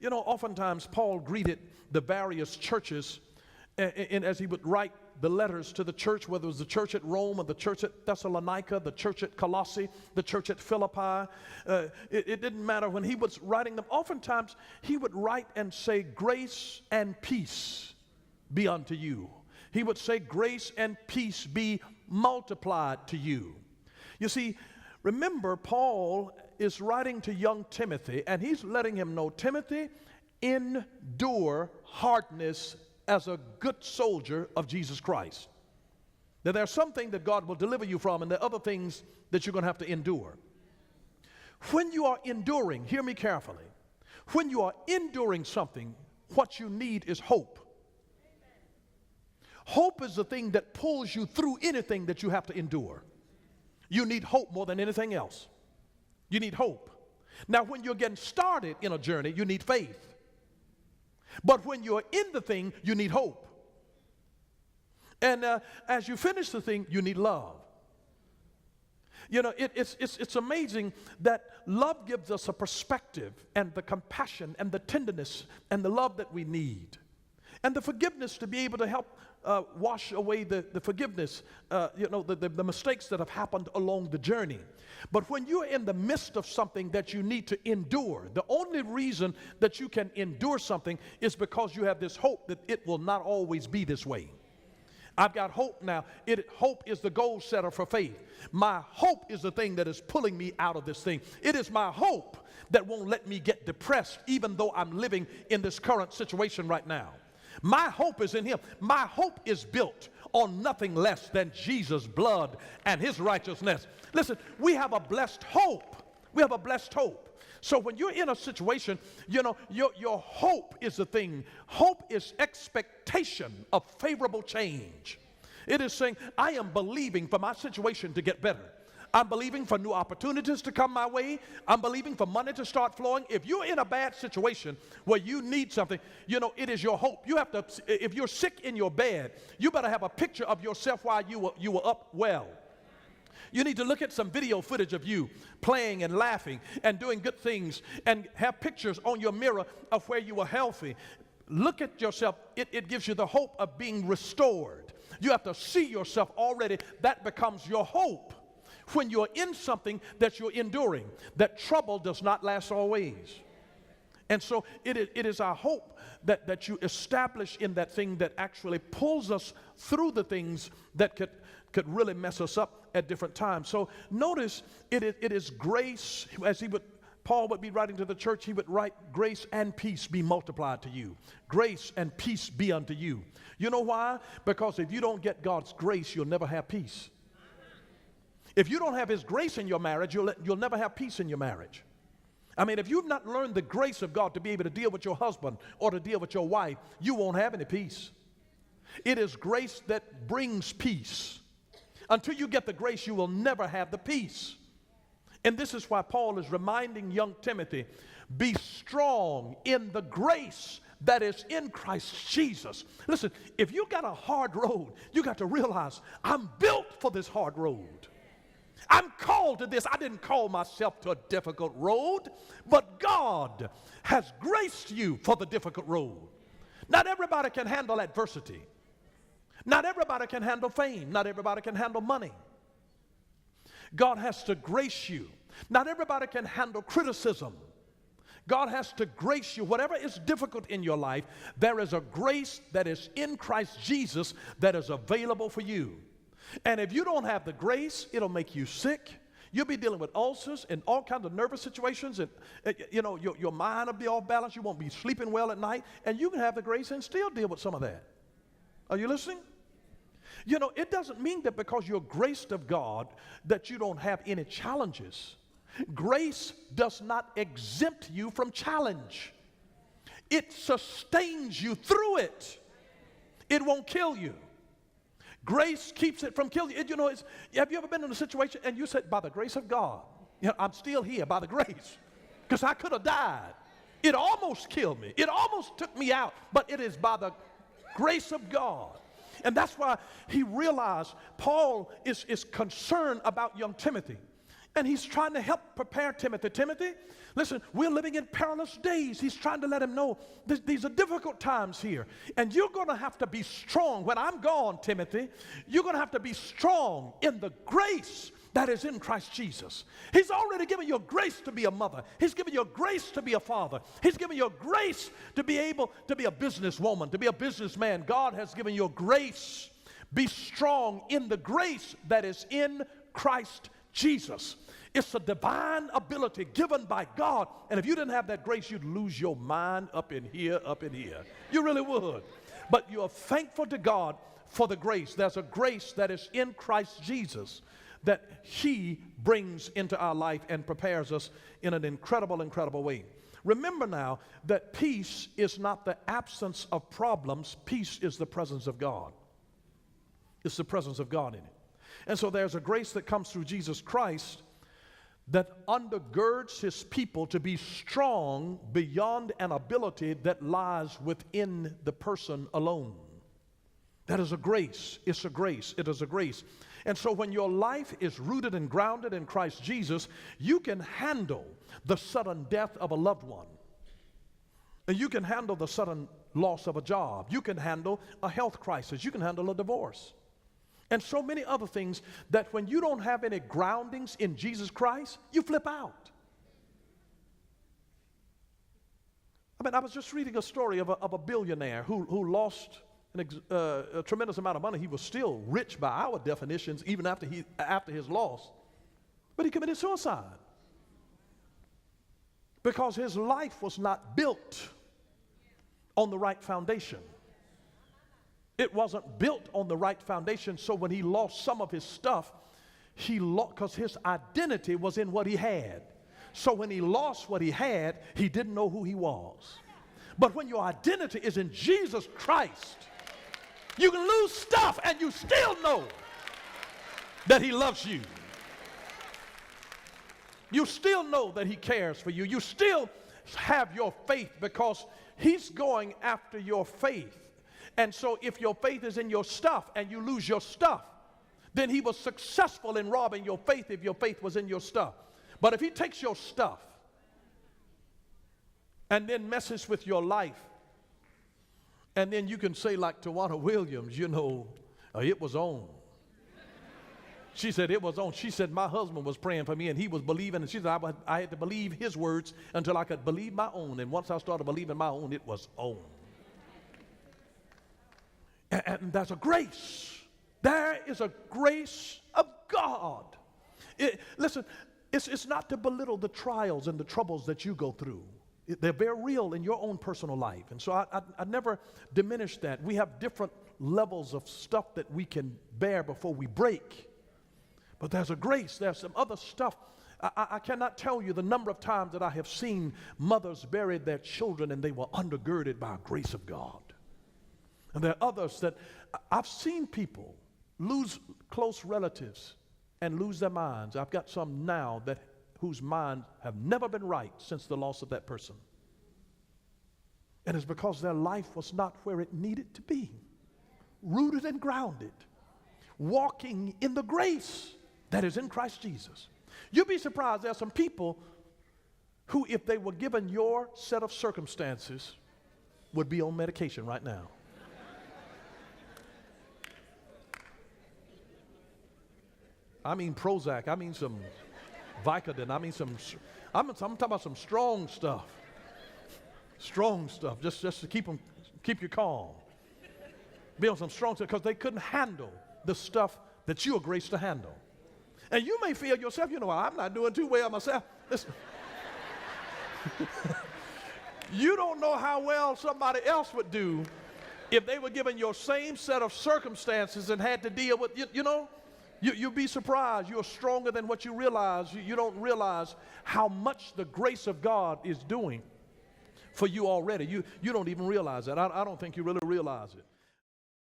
You know, oftentimes Paul greeted the various churches, and as he would write the letters to the church, whether it was the church at Rome or the church at Thessalonica, the church at Colossae, the church at Philippi, it didn't matter. When he was writing them, oftentimes he would write and say, grace and peace be unto you. He would say, grace and peace be multiplied to you. You see, remember, Paul is writing to young Timothy, and he's letting him know, Timothy, endure hardness as a good soldier of Jesus Christ. Now, there are some things that God will deliver you from, and there are other things that you're going to have to endure. When you are enduring, hear me carefully, when you are enduring something, what you need is hope. Hope is the thing that pulls you through anything that you have to endure. You need hope more than anything else. You need hope. Now, when you're getting started in a journey, you need faith. But when you're in the thing, you need hope. And as you finish the thing, you need love. You know, it's amazing that love gives us a perspective and the compassion and the tenderness and the love that we need. And the forgiveness to be able to help wash away the forgiveness, the mistakes that have happened along the journey. But when you're in the midst of something that you need to endure, the only reason that you can endure something is because you have this hope that it will not always be this way. I've got hope now. Hope is the goal setter for faith. My hope is the thing that is pulling me out of this thing. It is my hope that won't let me get depressed even though I'm living in this current situation right now. My hope is in him. My hope is built on nothing less than Jesus' blood and his righteousness. Listen, we have a blessed hope. We have a blessed hope. So when you're in a situation, you know, your hope is the thing. Hope is expectation of favorable change. It is saying, I am believing for my situation to get better. I'm believing for new opportunities to come my way. I'm believing for money to start flowing. If you're in a bad situation where you need something, you know, it is your hope. You have to, if you're sick in your bed, you better have a picture of yourself while you were up well. You need to look at some video footage of you playing and laughing and doing good things and have pictures on your mirror of where you were healthy. Look at yourself. It gives you the hope of being restored. You have to see yourself already. That becomes your hope. When you're in something that you're enduring, that trouble does not last always. And so it is our hope that you establish in that thing that actually pulls us through the things that could really mess us up at different times. So notice it is grace. As Paul would be writing to the church, he would write, grace and peace be multiplied to you. Grace and peace be unto you. You know why? Because if you don't get God's grace, you'll never have peace. If you don't have his grace in your marriage, you'll never have peace in your marriage. I mean, if you've not learned the grace of God to be able to deal with your husband or to deal with your wife, you won't have any peace. It is grace that brings peace. Until you get the grace, you will never have the peace. And this is why Paul is reminding young Timothy, be strong in the grace that is in Christ Jesus. Listen, if you got a hard road, you got to realize, I'm built for this hard road. I'm called to this. I didn't call myself to a difficult road, but God has graced you for the difficult road. Not everybody can handle adversity. Not everybody can handle fame. Not everybody can handle money. God has to grace you. Not everybody can handle criticism. God has to grace you. Whatever is difficult in your life, there is a grace that is in Christ Jesus that is available for you. And if you don't have the grace, it'll make you sick. You'll be dealing with ulcers and all kinds of nervous situations, and you know, your mind will be off balance. You won't be sleeping well at night, and you can have the grace and still deal with some of that. Are you listening? You know, it doesn't mean that because you're graced of God that you don't have any challenges. Grace does not exempt you from challenge. It sustains you through it. It won't kill you. Grace keeps it from killing you. You know, have you ever been in a situation and you said, by the grace of God, you know, I'm still here by the grace, because I could have died. It almost killed me. It almost took me out, but it is by the grace of God. And that's why he realized Paul is concerned about young Timothy. And he's trying to help prepare Timothy. Timothy, listen, we're living in perilous days. He's trying to let him know these are difficult times here. And you're going to have to be strong. When I'm gone, Timothy, you're going to have to be strong in the grace that is in Christ Jesus. He's already given you grace to be a mother. He's given you grace to be a father. He's given you grace to be able to be a businesswoman, to be a businessman. God has given you grace. Be strong in the grace that is in Christ Jesus. It's a divine ability given by God. And if you didn't have that grace, you'd lose your mind up in here, up in here. You really would. But you are thankful to God for the grace. There's a grace that is in Christ Jesus that he brings into our life and prepares us in an incredible, incredible way. Remember now that peace is not the absence of problems. Peace is the presence of God. It's the presence of God in it. And so there's a grace that comes through Jesus Christ that undergirds his people to be strong beyond an ability that lies within the person alone. That is a grace. It's a grace. It is a grace. And so when your life is rooted and grounded in Christ Jesus, you can handle the sudden death of a loved one. And you can handle the sudden loss of a job. You can handle a health crisis. You can handle a divorce. And so many other things that when you don't have any groundings in Jesus Christ, you flip out. I mean, I was just reading a story of a billionaire who lost a tremendous amount of money. He was still rich by our definitions, even after his loss. But he committed suicide because his life was not built on the right foundation. It wasn't built on the right foundation, so when he lost some of his stuff, he lost because his identity was in what he had. So when he lost what he had, he didn't know who he was. But when your identity is in Jesus Christ, you can lose stuff and you still know that he loves you. You still know that he cares for you. You still have your faith because he's going after your faith. And so if your faith is in your stuff and you lose your stuff, then he was successful in robbing your faith if your faith was in your stuff. But if he takes your stuff and then messes with your life, and then you can say like Tawana Williams, you know, it was on. She said it was on. She said my husband was praying for me and he was believing, and she said I had to believe his words until I could believe my own. And once I started believing my own, it was on. And there's a grace. There is a grace of God. Listen, it's not to belittle the trials and the troubles that you go through. They're very real in your own personal life. And so I never diminish that. We have different levels of stuff that we can bear before we break. But there's a grace. There's some other stuff. I cannot tell you the number of times that I have seen mothers bury their children and they were undergirded by a grace of God. And there are others that I've seen people lose close relatives and lose their minds. I've got some now whose minds have never been right since the loss of that person. And it's because their life was not where it needed to be. Rooted and grounded. Walking in the grace that is in Christ Jesus. You'll be surprised there are some people who, if they were given your set of circumstances, would be on medication right now. I mean Prozac, I mean some Vicodin, I'm talking about some strong stuff. Strong stuff, just to keep you calm. Be on some strong stuff because they couldn't handle the stuff that you are graced to handle. And you may feel yourself, you know, I'm not doing too well myself. Listen. You don't know how well somebody else would do if they were given your same set of circumstances and had to deal with, you know. You'll be surprised. You're stronger than what you realize. You don't realize how much the grace of God is doing for you already. You don't even realize that. I don't think you really realize it.